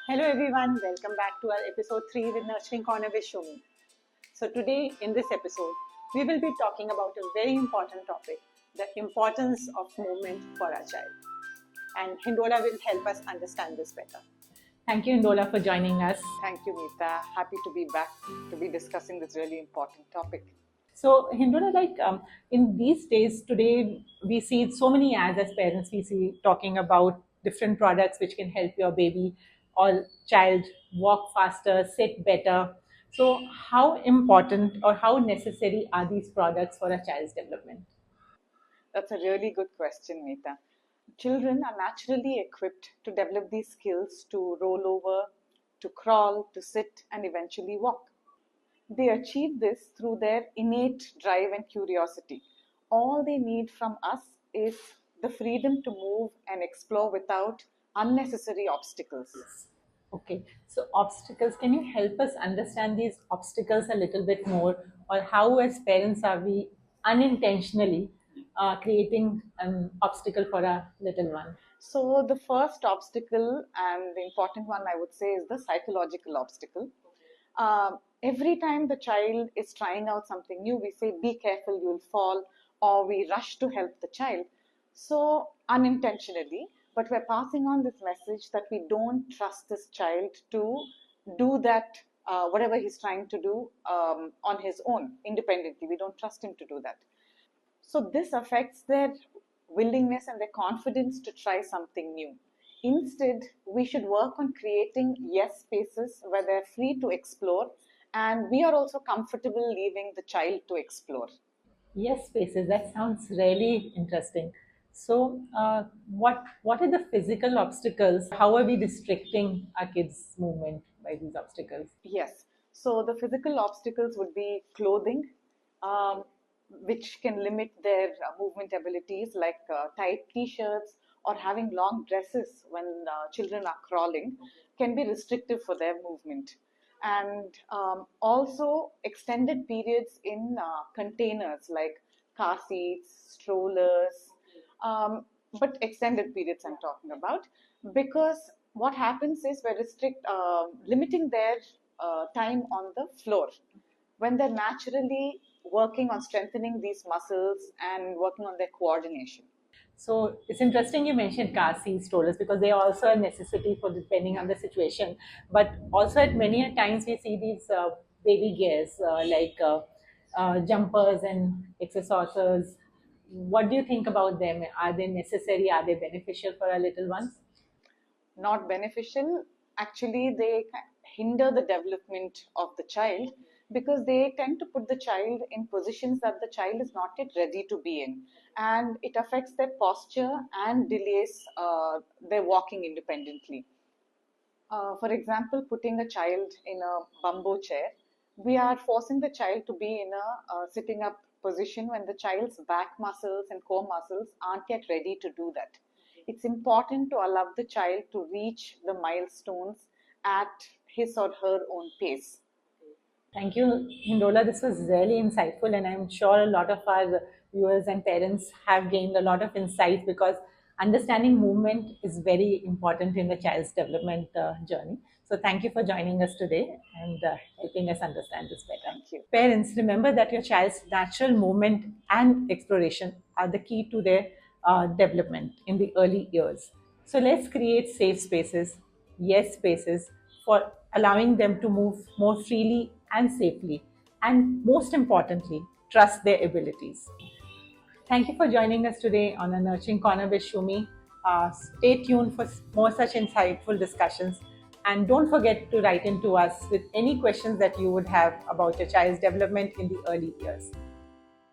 Hello everyone, welcome back to our episode 3 with Nurturing Corner with Shumee. So today in this episode, we will be talking about a very important topic, the importance of movement for our child. And Hindola will help us understand this better. Thank you, Indola, for joining us. Thank you, Meeta. Happy to be back to be discussing this really important topic. So, Hindola, in these days, today, we see so many ads as parents, we see talking about different products which can help your baby or child walk faster, sit better. So, how important or how necessary are these products for a child's development? That's a really good question, Meeta. Children are naturally equipped to develop these skills to roll over, to crawl, to sit, and eventually walk. They achieve this through their innate drive and curiosity. All they need from us is the freedom to move and explore without unnecessary obstacles. Okay, so obstacles, can you help us understand these obstacles a little bit more, or how, as parents, are we unintentionally creating an obstacle for a little one? So, the first obstacle, and the important one I would say, is the psychological obstacle. Every time the child is trying out something new, we say, be careful, you'll fall, or we rush to help the child. So, unintentionally, but we're passing on this message that we don't trust this child to do that, whatever he's trying to do on his own, independently. We don't trust him to do that. So this affects their willingness and their confidence to try something new. Instead, we should work on creating yes spaces where they're free to explore and we are also comfortable leaving the child to explore. Yes, spaces. That sounds really interesting. So, what are the physical obstacles? How are we restricting our kids' movement by these obstacles? Yes. So the physical obstacles would be clothing, um, which can limit their movement abilities, like tight t-shirts or having long dresses when children are crawling, can be restrictive for their movement. And also extended periods in containers like car seats, strollers, um, but extended periods I'm talking about, because what happens is we're limiting their time on the floor when they're naturally working on strengthening these muscles and working on their coordination. So it's interesting you mentioned car seat strollers because they are also a necessity for depending on the situation. But also at many a times we see these baby gears jumpers and accessories. What do you think about them? Are they necessary? Are they beneficial for our little ones? Not beneficial. Actually, they hinder the development of the child because they tend to put the child in positions that the child is not yet ready to be in. And it affects their posture and delays their walking independently. For example, putting a child in a bumbo chair, we are forcing the child to be in a sitting up position when the child's back muscles and core muscles aren't yet ready to do that. It's important to allow the child to reach the milestones at his or her own pace. Thank you, Hindola. This was really insightful, and I'm sure a lot of our viewers and parents have gained a lot of insight because understanding movement is very important in the child's development journey. So, thank you for joining us today and helping us understand this better. Thank you. Parents, remember that your child's natural movement and exploration are the key to their development in the early years. So, let's create safe spaces, yes spaces, for allowing them to move more freely and safely, and most importantly, trust their abilities. Thank you for joining us today on a Nurturing Corner with Shumee. Stay tuned for more such insightful discussions. And don't forget to write in to us with any questions that you would have about your child's development in the early years.